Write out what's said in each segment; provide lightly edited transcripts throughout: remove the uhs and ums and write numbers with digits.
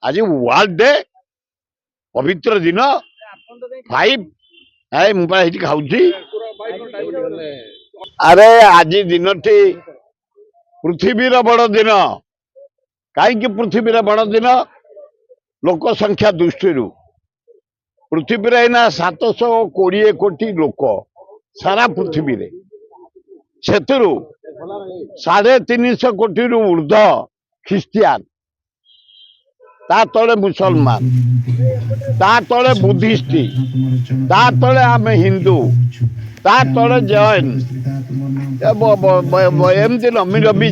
आज world day पवित्र दिन 5 ए मुझे खाऊ अरे आज दिन टी पृथ्वीर बड़ दिन कहीं पृथ्वीर बड़ दिन लोक संख्या दृष्टि पृथ्वी एना 720 कोटी लोक सारा पृथ्वी से 350 कोटी ऊर्ध ख्रिस्टियान ता तले मुसलमान ता तले बुद्धिस्ट ता तले आम हिंदू ता तले जैन एमती नमी नमी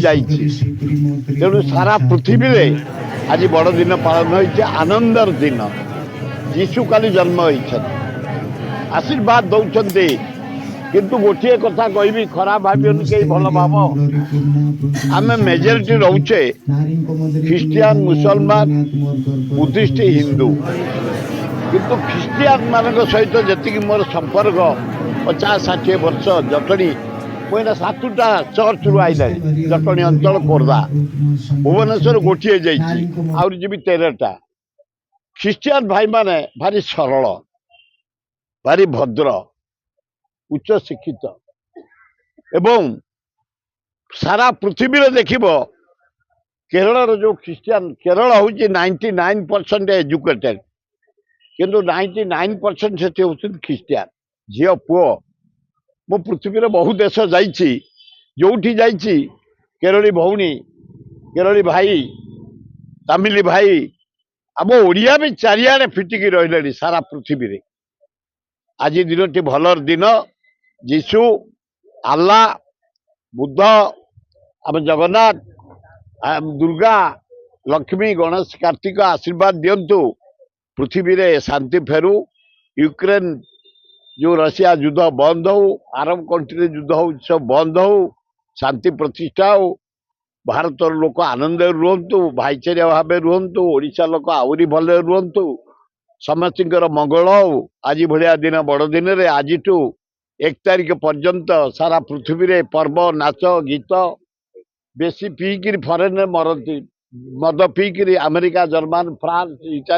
तेणु सारा पृथ्वी रे आज बड़ दिन पालन होइछे आनंदर दिन यीशु काली जन्म होइछन आशीर्वाद दौरान किंतु गोटे कथा कहबी खराब भावियों कई भल भाव आम मेजोरिटी रोचे ख्रिस्टियान मुसलमान बुद्धिस्ट हिंदू किंतु ख्रिस्टियान मान सहित जी मोर संपर्क 50-60 वर्ष जटणी मुझे 7टा चर्च रु आईला जटणी अंचल खोर्धा भुवनेश्वर गोटे जी 13टा ख्रिस्टियान भाई माने भारी सरल भारी भद्र उच्च शिक्षित एवं सारा पृथ्वी देखिब केरल जो ख्रिस्टियान केरल हूँ 99% एजुकेटेड किंतु 99% से होती ख्रिस्टियान झील पुओ मो पृथ्वी बहु देश जाइए जोठी जाइए केरली भौणी केरली भाई तमिल भाई आम ओडिया भी चारिआडे फिटिकी रही सारा पृथ्वी रे आज दिन टी भलर दिन जीशु आल्ला बुद्ध आम जगन्नाथ दुर्गा लक्ष्मी गणेश कार्तिक आशीर्वाद दिंतु पृथ्वी रे शांति फेरू यूक्रेन जो रशिया युद्ध बंद हो आरब कंट्री युद्ध हो सब बंद हो शांति प्रतिष्ठा हो भारत लोक आनंद रुहतु भाईचारा भाव रुहतु ओडिशा लोक आहरी भल रुहतु समस्त मंगल हो आज भाया दिन बड़ दिन रे आज 1 तारीख पर्यंत सारा पृथ्वी रे पर्व नाच गीत बेसी पीकिरी फरेन मरती मद पीकिरी अमेरिका जर्मन फ्रांस इटाली